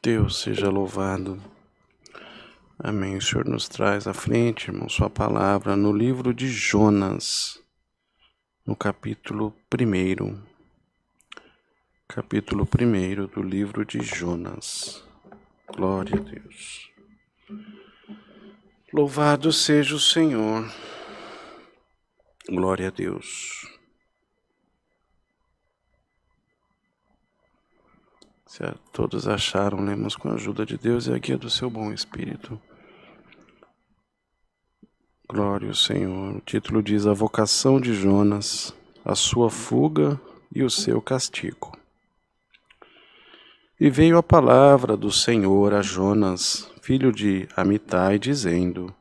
Deus seja louvado. Amém. O Senhor nos traz à frente, irmão, sua palavra no livro de Jonas, no capítulo 1. Capítulo 1 do livro de Jonas. Glória a Deus. Louvado seja o Senhor. Glória a Deus. Se todos acharam, lemos com a ajuda de Deus e a guia do seu bom Espírito. Glória ao Senhor. O título diz: A vocação de Jonas, a sua fuga e o seu castigo. E veio a palavra do Senhor a Jonas, filho de Amitai, dizendo: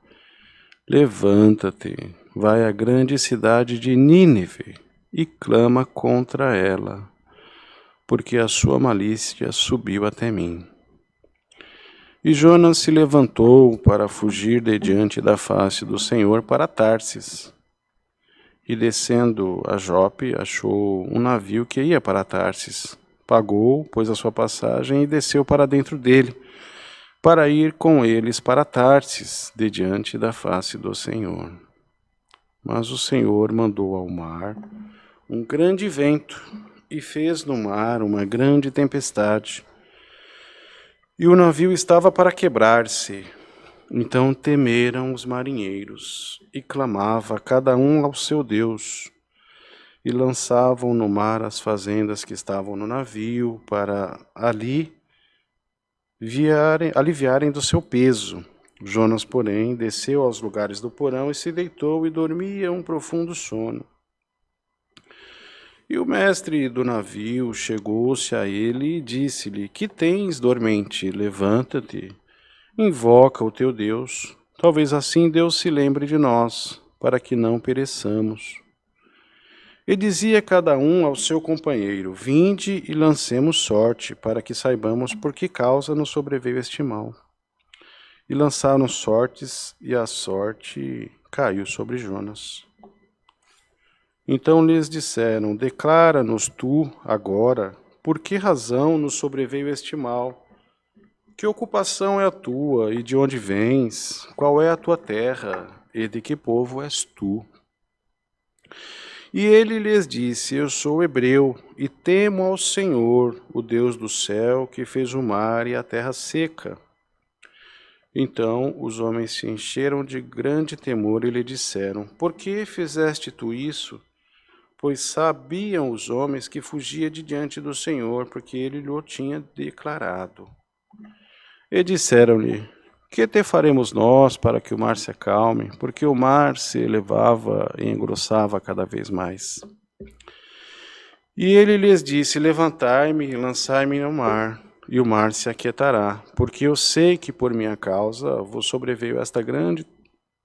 Levanta-te, vai à grande cidade de Nínive e clama contra ela, porque a sua malícia subiu até mim. E Jonas se levantou para fugir de diante da face do Senhor para Tarsis. E descendo a Jope, achou um navio que ia para Tarsis. Pagou, pôs a sua passagem e desceu para dentro dele, para ir com eles para Tarsis, de diante da face do Senhor. Mas o Senhor mandou ao mar um grande vento, e fez no mar uma grande tempestade. E o navio estava para quebrar-se. Então temeram os marinheiros, e clamava cada um ao seu Deus, e lançavam no mar as fazendas que estavam no navio, para ali aliviarem do seu peso. Jonas, porém, desceu aos lugares do porão e se deitou e dormia um profundo sono. E o mestre do navio chegou-se a ele e disse-lhe: Que tens, dormente? Levanta-te, invoca o teu Deus. Talvez assim Deus se lembre de nós, para que não pereçamos. E dizia cada um ao seu companheiro: Vinde e lancemos sorte, para que saibamos por que causa nos sobreveio este mal. E lançaram sortes, e a sorte caiu sobre Jonas. Então lhes disseram: Declara-nos tu, agora, por que razão nos sobreveio este mal? Que ocupação é a tua, e de onde vens? Qual é a tua terra, e de que povo és tu? E ele lhes disse: Eu sou hebreu, e temo ao Senhor, o Deus do céu, que fez o mar e a terra seca. Então os homens se encheram de grande temor e lhe disseram: Por que fizeste tu isso? Pois sabiam os homens que fugia de diante do Senhor, porque ele lhe tinha declarado. E disseram-lhe: Que te faremos nós para que o mar se acalme? Porque o mar se elevava e engrossava cada vez mais. E ele lhes disse: Levantai-me e lançai-me no mar, e o mar se aquietará, porque eu sei que por minha causa vos sobreveio esta grande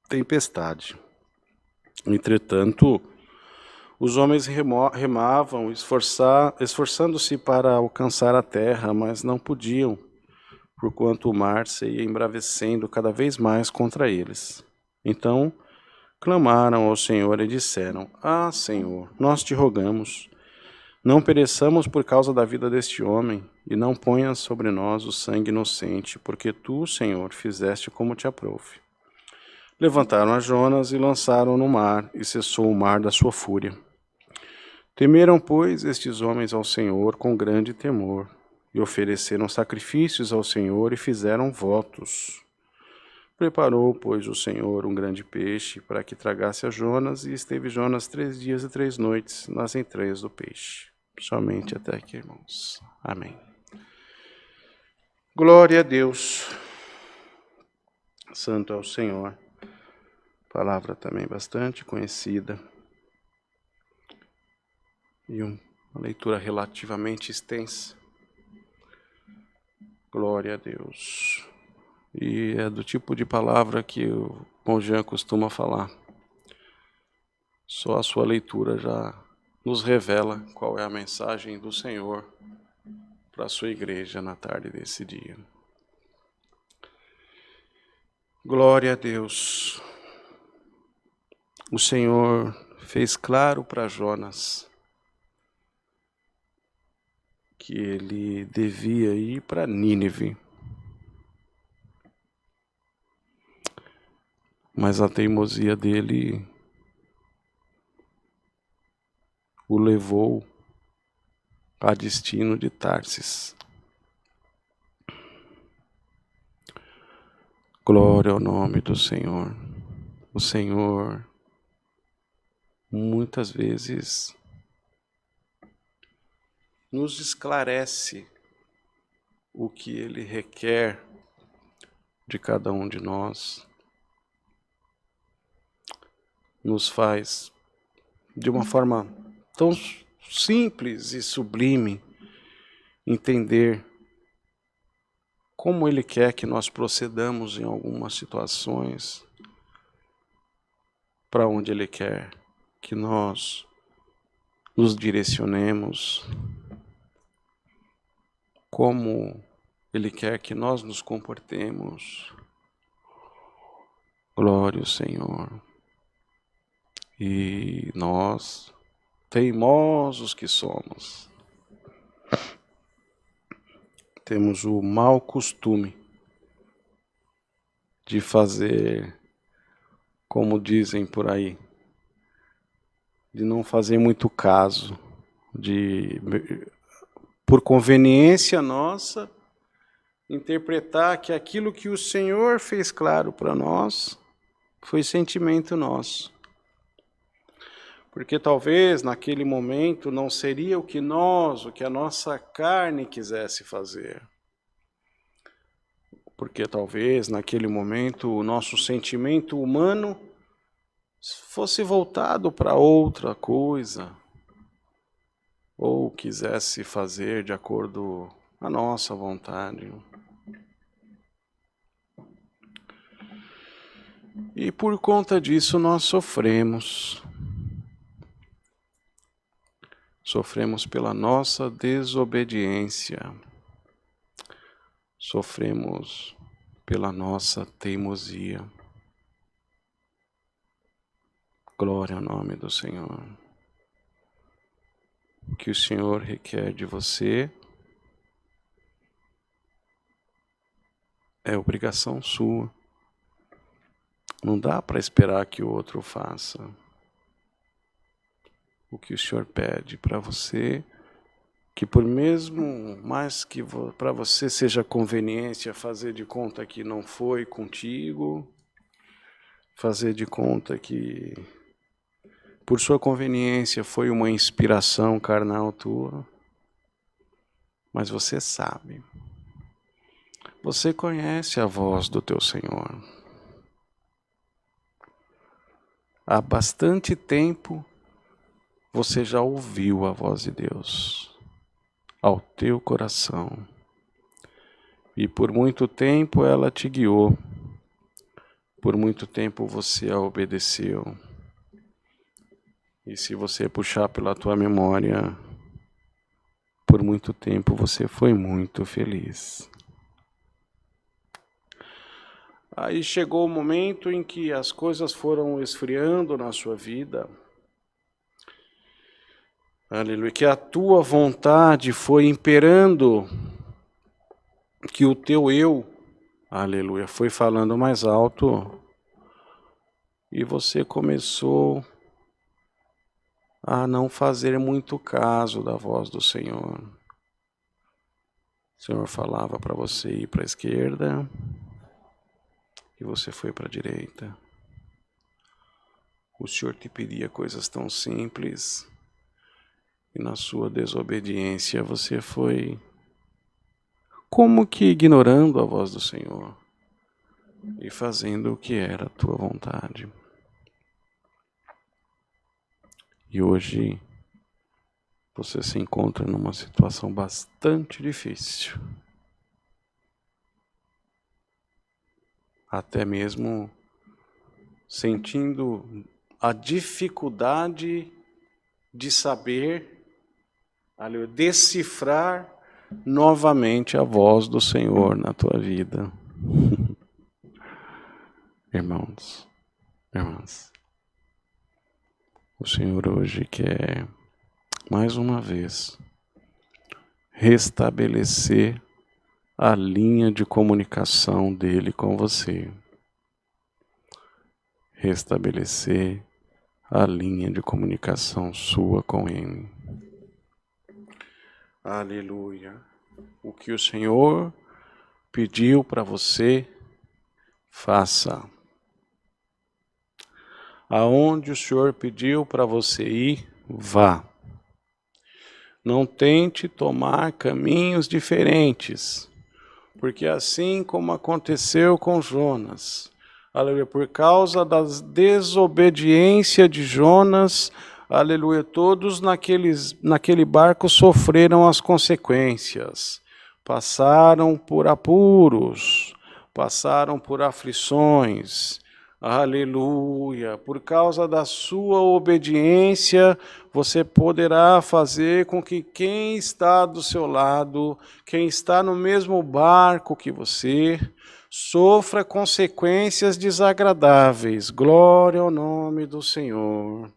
tempestade. Entretanto, os homens remavam, esforçando-se para alcançar a terra, mas não podiam, porquanto o mar se ia embravecendo cada vez mais contra eles. Então clamaram ao Senhor e disseram: Ah, Senhor, nós te rogamos, não pereçamos por causa da vida deste homem, e não ponhas sobre nós o sangue inocente, porque tu, Senhor, fizeste como te aprouve. Levantaram a Jonas e lançaram no mar, e cessou o mar da sua fúria. Temeram, pois, estes homens ao Senhor com grande temor, e ofereceram sacrifícios ao Senhor e fizeram votos. Preparou, pois, o Senhor um grande peixe para que tragasse a Jonas, e esteve Jonas 3 dias e 3 noites nas entranhas do peixe. Somente até aqui, irmãos. Amém. Glória a Deus. Santo é o Senhor. Palavra também bastante conhecida. E uma leitura relativamente extensa. Glória a Deus. E é do tipo de palavra que o Bom Jean costuma falar. Só a sua leitura já nos revela qual é a mensagem do Senhor para a sua igreja na tarde desse dia. Glória a Deus. O Senhor fez claro para Jonas que ele devia ir para Nínive. mas a teimosia dele o levou a destino de Tarsis. Glória ao nome do Senhor. O Senhor, muitas vezes, nos esclarece o que Ele requer de cada um de nós, nos faz de uma forma tão simples e sublime entender como Ele quer que nós procedamos em algumas situações, para onde Ele quer que nós nos direcionemos, como Ele quer que nós nos comportemos. Glória ao Senhor. E nós, teimosos que somos, temos o mau costume de fazer, como dizem por aí, de não fazer muito caso, por conveniência nossa, interpretar que aquilo que o Senhor fez claro para nós foi sentimento nosso. Porque talvez naquele momento não seria o que a nossa carne quisesse fazer. Porque talvez naquele momento o nosso sentimento humano fosse voltado para outra coisa, ou quisesse fazer de acordo com a nossa vontade. E por conta disso nós sofremos. Sofremos pela nossa desobediência. Sofremos pela nossa teimosia. Glória ao nome do Senhor. O que o Senhor requer de você é obrigação sua. Não dá para esperar que o outro faça. O que o Senhor pede para você, que por mesmo mais que para você seja conveniência fazer de conta que não foi contigo, fazer de conta que por sua conveniência foi uma inspiração carnal tua, mas você sabe, você conhece a voz do teu Senhor. Há bastante tempo você já ouviu a voz de Deus ao teu coração. E por muito tempo ela te guiou. Por muito tempo você a obedeceu. E se você puxar pela tua memória, por muito tempo você foi muito feliz. Aí chegou o momento em que as coisas foram esfriando na sua vida. Aleluia, que a tua vontade foi imperando, que o teu eu, aleluia, foi falando mais alto, e você começou a não fazer muito caso da voz do Senhor. O Senhor falava para você ir para a esquerda, e você foi para a direita. O Senhor te pedia coisas tão simples, e na sua desobediência você foi como que ignorando a voz do Senhor e fazendo o que era a tua vontade. E hoje você se encontra numa situação bastante difícil. Até mesmo sentindo a dificuldade de saber, decifrar novamente a voz do Senhor na tua vida. Irmãos, irmãs, o Senhor hoje quer, mais uma vez, restabelecer a linha de comunicação dele com você. restabelecer a linha de comunicação sua com Ele. Aleluia. O que o Senhor pediu para você, faça. Aonde o Senhor pediu para você ir, vá. Não tente tomar caminhos diferentes, porque assim como aconteceu com Jonas, aleluia, por causa da desobediência de Jonas, aleluia, todos naquele barco sofreram as consequências, passaram por apuros, passaram por aflições, aleluia, por causa da sua obediência, você poderá fazer com que quem está do seu lado, quem está no mesmo barco que você, sofra consequências desagradáveis. Glória ao nome do Senhor.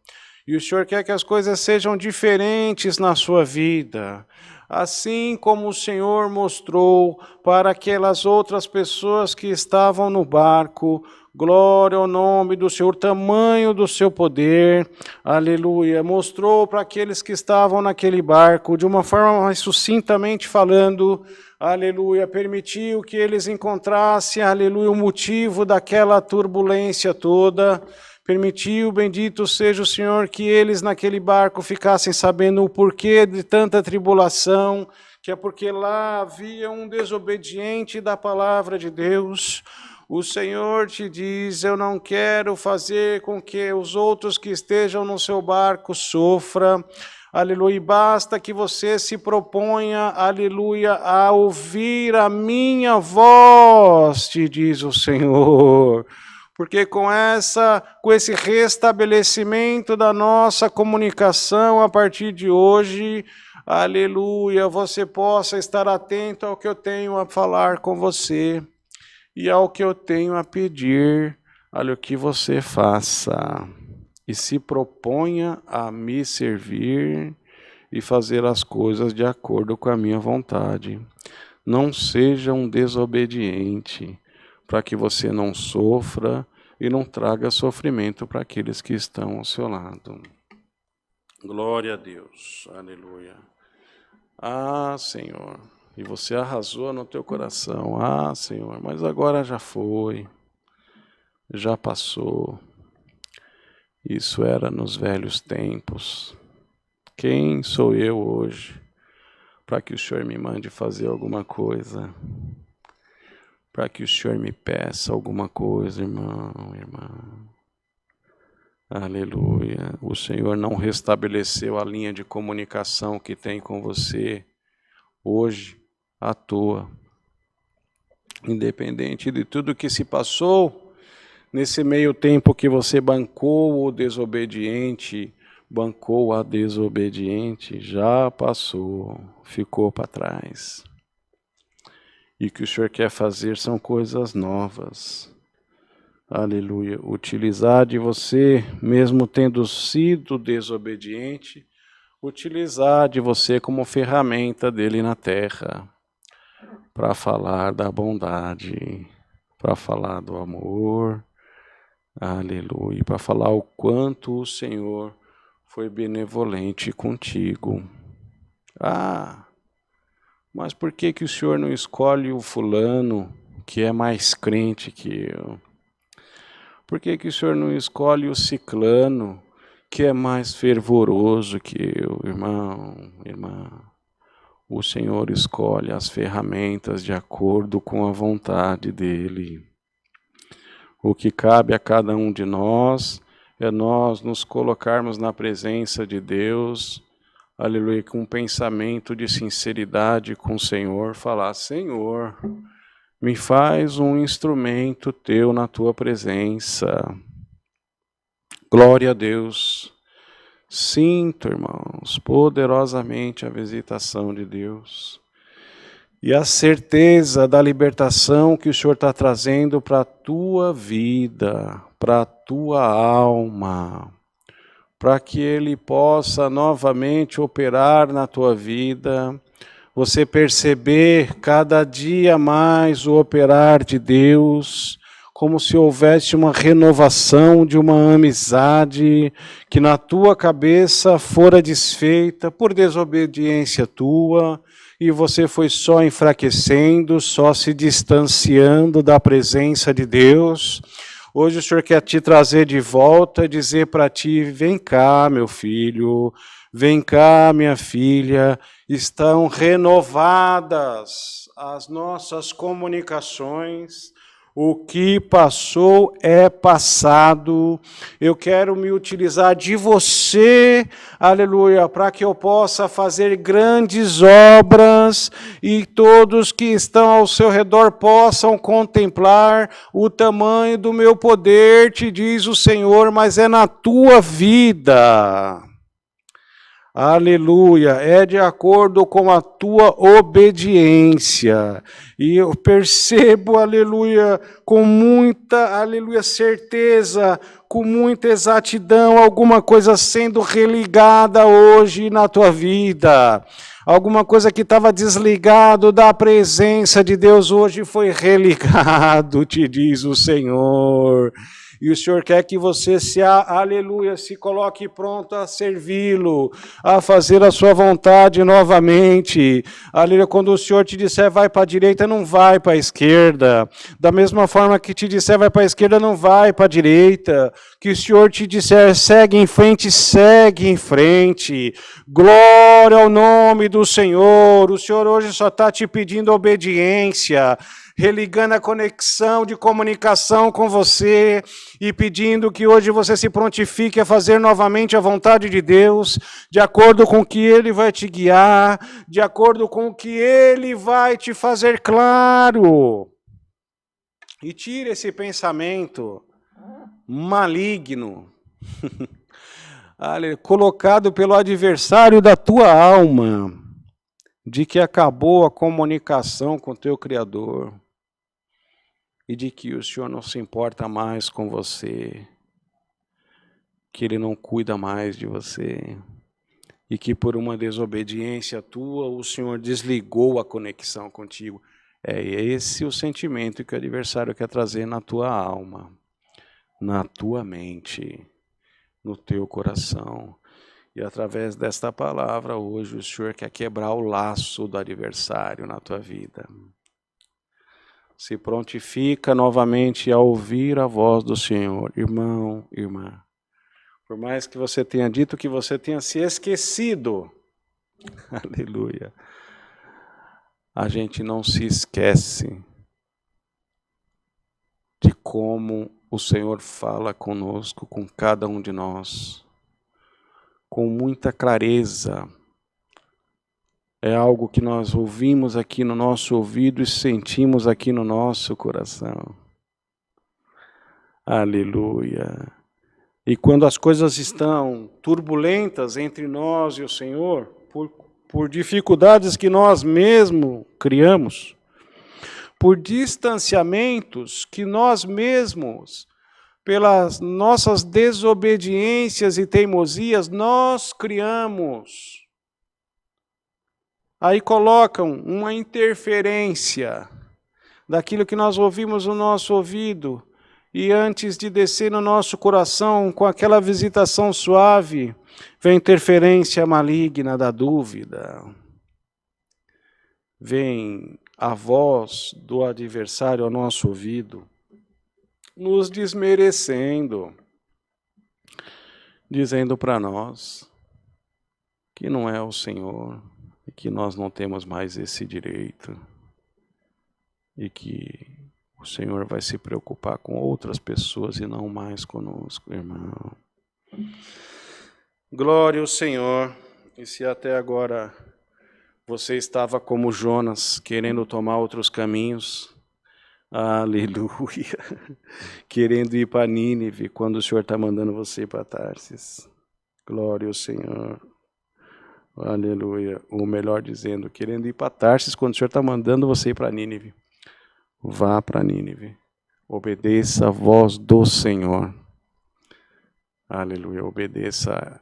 E o Senhor quer que as coisas sejam diferentes na sua vida. Assim como o Senhor mostrou para aquelas outras pessoas que estavam no barco, glória ao nome do Senhor, tamanho do seu poder, aleluia. Mostrou para aqueles que estavam naquele barco, de uma forma mais sucintamente falando, aleluia, permitiu que eles encontrassem, aleluia, o motivo daquela turbulência toda. Permitiu, bendito seja o Senhor, que eles naquele barco ficassem sabendo o porquê de tanta tribulação, que é porque lá havia um desobediente da palavra de Deus. O Senhor te diz, eu não quero fazer com que os outros que estejam no seu barco sofram. Aleluia, basta que você se proponha, aleluia, a ouvir a minha voz, te diz o Senhor. Porque com esse restabelecimento da nossa comunicação a partir de hoje, aleluia, você possa estar atento ao que eu tenho a falar com você e ao que eu tenho a pedir, olha o que você faça. E se proponha a me servir e fazer as coisas de acordo com a minha vontade. Não seja um desobediente, para que você não sofra e não traga sofrimento para aqueles que estão ao seu lado. Glória a Deus, aleluia. Ah, Senhor, e você arrasou no teu coração. Ah, Senhor, mas agora já foi, já passou. Isso era nos velhos tempos. Quem sou eu hoje para que o Senhor me mande fazer alguma coisa? Para que o Senhor me peça alguma coisa, irmão, irmã. Aleluia. O Senhor não restabeleceu a linha de comunicação que tem com você hoje à toa. Independente de tudo que se passou, nesse meio tempo que você bancou o desobediente, bancou a desobediente, já passou, ficou para trás. E o que o Senhor quer fazer são coisas novas. Aleluia. Utilizar de você, mesmo tendo sido desobediente, utilizar de você como ferramenta dele na terra, para falar da bondade, para falar do amor, aleluia, para falar o quanto o Senhor foi benevolente contigo. Mas por que o Senhor não escolhe o fulano que é mais crente que eu? Por que o Senhor não escolhe o ciclano que é mais fervoroso que eu, irmão, irmã? O Senhor escolhe as ferramentas de acordo com a vontade dEle. O que cabe a cada um de nós é nós nos colocarmos na presença de Deus, aleluia, com um pensamento de sinceridade com o Senhor, falar, Senhor, me faz um instrumento teu na tua presença. Glória a Deus. Sinto, irmãos, poderosamente a visitação de Deus. E a certeza da libertação que o Senhor está trazendo para a tua vida, para a tua alma, para que Ele possa novamente operar na tua vida, você perceber cada dia mais o operar de Deus, como se houvesse uma renovação de uma amizade que na tua cabeça fora desfeita por desobediência tua, e você foi só enfraquecendo, só se distanciando da presença de Deus. Hoje o Senhor quer te trazer de volta, dizer para ti, vem cá, meu filho, vem cá, minha filha, estão renovadas as nossas comunicações. O que passou é passado. Eu quero me utilizar de você, aleluia, para que eu possa fazer grandes obras e todos que estão ao seu redor possam contemplar o tamanho do meu poder, te diz o Senhor, mas é na tua vida. Aleluia, é de acordo com a tua obediência. E eu percebo, aleluia, com muita, aleluia, certeza, com muita exatidão, alguma coisa sendo religada hoje na tua vida. Alguma coisa que estava desligado da presença de Deus hoje foi religado, te diz o Senhor. E o Senhor quer que você aleluia, se coloque pronto a servi-lo, a fazer a sua vontade novamente. Aleluia, quando o Senhor te disser vai para a direita, não vai para a esquerda. Da mesma forma que te disser vai para a esquerda, não vai para a direita. Que o Senhor te disser segue em frente, segue em frente. Glória ao nome do Senhor. O Senhor hoje só está te pedindo obediência, religando a conexão de comunicação com você e pedindo que hoje você se prontifique a fazer novamente a vontade de Deus, de acordo com o que Ele vai te guiar, de acordo com o que Ele vai te fazer claro. E tire esse pensamento maligno, colocado pelo adversário da tua alma, de que acabou a comunicação com o teu Criador, e de que o Senhor não se importa mais com você, que Ele não cuida mais de você, e que por uma desobediência tua, o Senhor desligou a conexão contigo. É esse o sentimento que o adversário quer trazer na tua alma, na tua mente, no teu coração. E através desta palavra, hoje o Senhor quer quebrar o laço do adversário na tua vida. Se prontifica novamente a ouvir a voz do Senhor. Irmão, irmã, por mais que você tenha dito que você tenha se esquecido, aleluia, a gente não se esquece de como o Senhor fala conosco, com cada um de nós, com muita clareza. É algo que nós ouvimos aqui no nosso ouvido e sentimos aqui no nosso coração. Aleluia. E quando as coisas estão turbulentas entre nós e o Senhor, por dificuldades que nós mesmos criamos, por distanciamentos que nós mesmos, pelas nossas desobediências e teimosias, nós criamos. Aí colocam uma interferência daquilo que nós ouvimos no nosso ouvido, e antes de descer no nosso coração com aquela visitação suave, vem a interferência maligna da dúvida. Vem a voz do adversário ao nosso ouvido, nos desmerecendo, dizendo para nós que não é o Senhor, e que nós não temos mais esse direito, e que o Senhor vai se preocupar com outras pessoas e não mais conosco, irmão. Glória ao Senhor. E se até agora você estava como Jonas, querendo tomar outros caminhos, aleluia, querendo ir para Nínive, quando o Senhor está mandando você ir para Tarsis. Glória ao Senhor. Aleluia. Ou melhor dizendo, querendo ir para Tarsis, quando o Senhor está mandando você ir para Nínive. Vá para Nínive. Obedeça a voz do Senhor. Aleluia. Obedeça,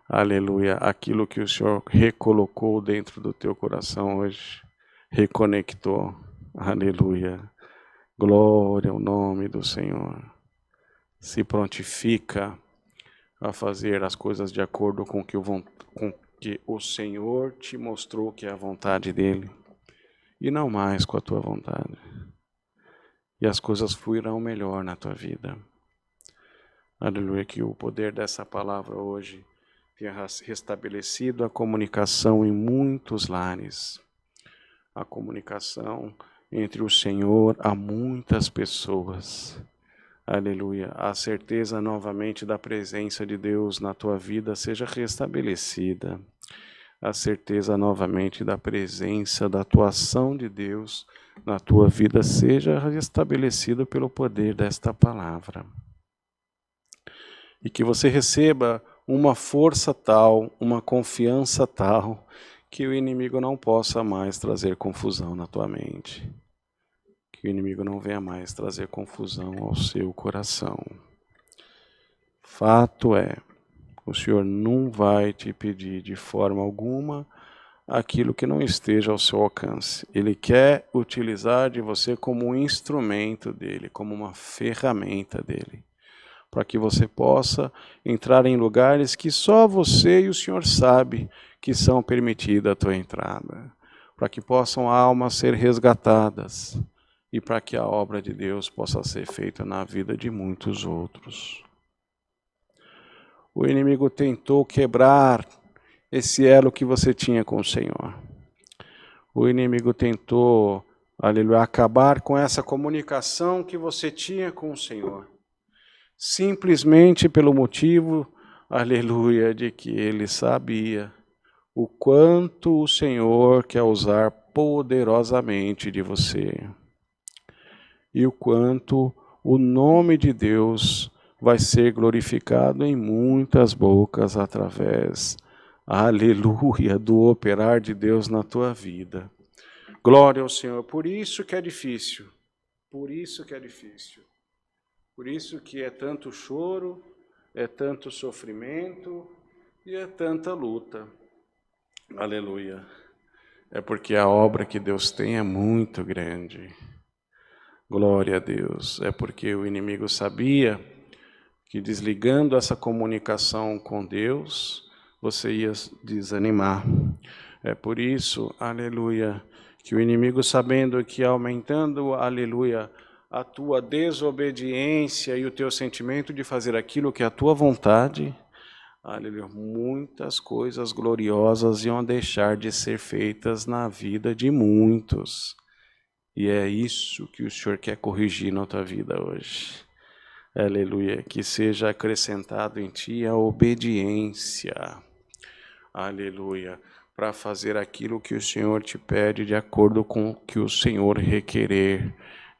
aleluia, aquilo que o Senhor recolocou dentro do teu coração hoje. Reconectou. Aleluia. Glória ao nome do Senhor. Se prontifica a fazer as coisas de acordo com que o Senhor te mostrou que é a vontade dele, e não mais com a tua vontade. E as coisas fluirão melhor na tua vida. Aleluia, que o poder dessa palavra hoje tenha restabelecido a comunicação em muitos lares. A comunicação entre o Senhor a muitas pessoas. Aleluia. A certeza novamente da presença de Deus na tua vida seja restabelecida. A certeza novamente da presença, da atuação de Deus na tua vida seja restabelecida pelo poder desta palavra. E que você receba uma força tal, uma confiança tal, que o inimigo não possa mais trazer confusão na tua mente. Que o inimigo não venha mais trazer confusão ao seu coração. Fato é, o Senhor não vai te pedir de forma alguma aquilo que não esteja ao seu alcance. Ele quer utilizar de você como um instrumento dele, como uma ferramenta dele, para que você possa entrar em lugares que só você e o Senhor sabe que são permitidas a tua entrada, para que possam almas ser resgatadas e para que a obra de Deus possa ser feita na vida de muitos outros. O inimigo tentou quebrar esse elo que você tinha com o Senhor. O inimigo tentou, aleluia, acabar com essa comunicação que você tinha com o Senhor. Simplesmente pelo motivo, aleluia, de que ele sabia o quanto o Senhor quer usar poderosamente de você. E o quanto o nome de Deus vai ser glorificado em muitas bocas através, aleluia, do operar de Deus na tua vida. Glória ao Senhor. Por isso que é difícil. Por isso que é difícil. Por isso que é tanto choro, é tanto sofrimento e é tanta luta. Aleluia. É porque a obra que Deus tem é muito grande. Glória a Deus. É porque o inimigo sabia que desligando essa comunicação com Deus, você ia desanimar. É por isso, aleluia, que o inimigo, sabendo que aumentando, aleluia, a tua desobediência e o teu sentimento de fazer aquilo que é a tua vontade, aleluia, muitas coisas gloriosas iam deixar de ser feitas na vida de muitos. E é isso que o Senhor quer corrigir na tua vida hoje. Aleluia, que seja acrescentado em ti a obediência. Aleluia, para fazer aquilo que o Senhor te pede de acordo com o que o Senhor requerer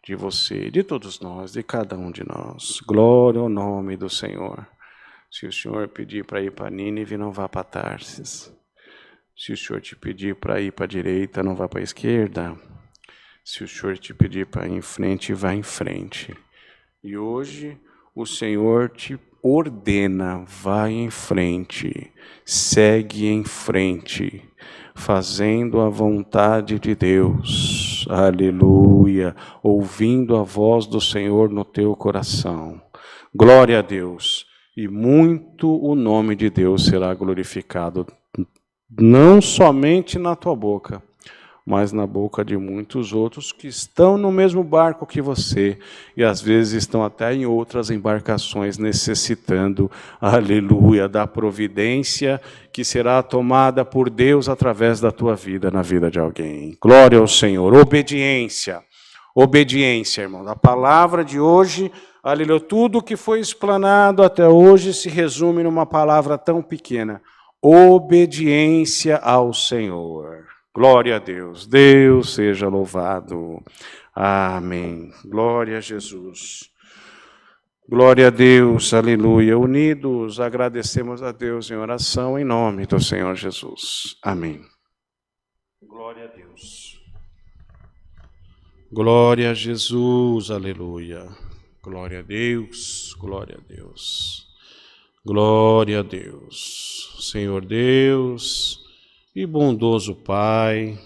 de você, de todos nós, de cada um de nós. Glória ao nome do Senhor. Se o Senhor pedir para ir para Nínive, não vá para Tarsis. Se o Senhor te pedir para ir para a direita, não vá para a esquerda. Se o Senhor te pedir para ir em frente, vá em frente. E hoje o Senhor te ordena, vai em frente, segue em frente, fazendo a vontade de Deus, aleluia, ouvindo a voz do Senhor no teu coração. Glória a Deus, e muito o nome de Deus será glorificado, não somente na tua boca, mas na boca de muitos outros que estão no mesmo barco que você, e às vezes estão até em outras embarcações necessitando, aleluia, da providência que será tomada por Deus através da tua vida, na vida de alguém. Glória ao Senhor. Obediência. Obediência, irmão. A palavra de hoje, aleluia, tudo que foi explanado até hoje se resume numa palavra tão pequena. Obediência ao Senhor. Glória a Deus. Deus seja louvado. Amém. Glória a Jesus. Glória a Deus. Aleluia. Unidos, agradecemos a Deus em oração em nome do Senhor Jesus. Amém. Glória a Deus. Glória a Jesus. Aleluia. Glória a Deus. Glória a Deus. Glória a Deus. Senhor Deus e bondoso Pai,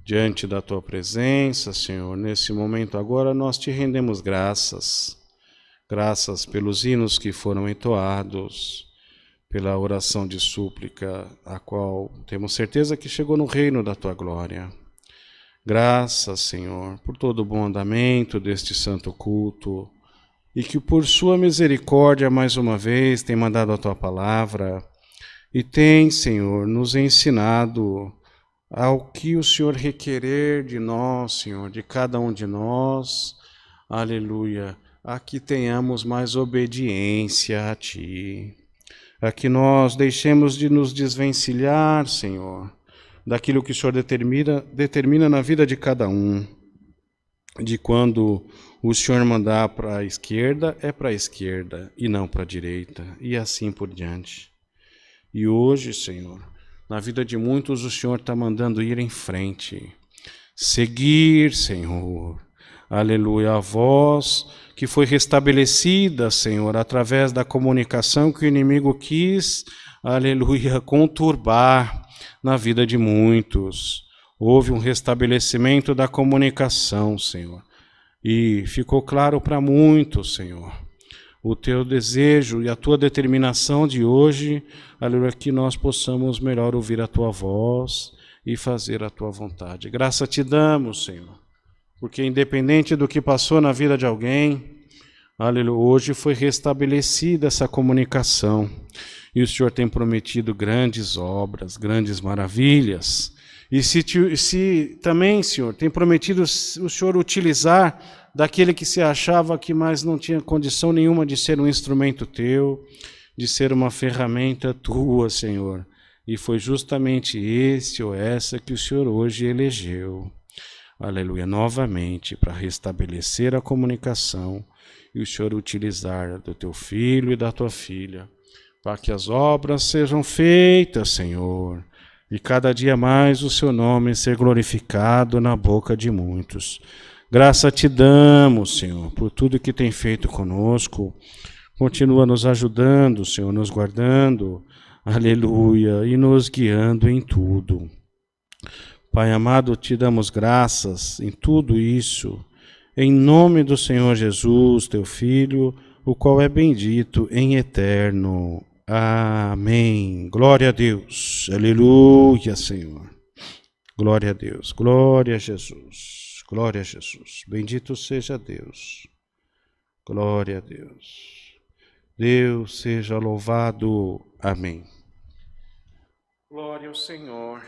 diante da tua presença, Senhor. Nesse momento agora nós te rendemos graças. Graças pelos hinos que foram entoados, pela oração de súplica, a qual temos certeza que chegou no reino da tua glória. Graças, Senhor, por todo o bom andamento deste santo culto, e que por sua misericórdia, mais uma vez, tem mandado a tua palavra, e tem, Senhor, nos ensinado ao que o Senhor requerer de nós, Senhor, de cada um de nós, aleluia, a que tenhamos mais obediência a Ti, a que nós deixemos de nos desvencilhar, Senhor, daquilo que o Senhor determina na vida de cada um, de quando o Senhor mandar para a esquerda, é para a esquerda e não para a direita, e assim por diante. E hoje, Senhor, na vida de muitos o Senhor está mandando ir em frente, seguir, Senhor, aleluia, a voz que foi restabelecida, Senhor, através da comunicação que o inimigo quis, aleluia, conturbar na vida de muitos. Houve um restabelecimento da comunicação, Senhor, e ficou claro para muitos, Senhor, o teu desejo e a tua determinação de hoje, aleluia, que nós possamos melhor ouvir a tua voz e fazer a tua vontade. Graça te damos, Senhor, porque independente do que passou na vida de alguém, aleluia, hoje foi restabelecida essa comunicação e o Senhor tem prometido grandes obras, grandes maravilhas. E se também, Senhor, tem prometido o Senhor utilizar daquele que se achava que mais não tinha condição nenhuma de ser um instrumento teu, de ser uma ferramenta tua, Senhor. E foi justamente esse ou essa que o Senhor hoje elegeu, aleluia, novamente, para restabelecer a comunicação e o Senhor utilizar do teu filho e da tua filha, para que as obras sejam feitas, Senhor, e cada dia mais o seu nome ser glorificado na boca de muitos. Graça te damos, Senhor, por tudo que tem feito conosco. Continua nos ajudando, Senhor, nos guardando, aleluia, e nos guiando em tudo. Pai amado, te damos graças em tudo isso, em nome do Senhor Jesus, teu Filho, o qual é bendito em eterno. Amém. Glória a Deus. Aleluia, Senhor. Glória a Deus. Glória a Jesus. Glória a Jesus. Bendito seja Deus. Glória a Deus. Deus seja louvado. Amém. Glória ao Senhor.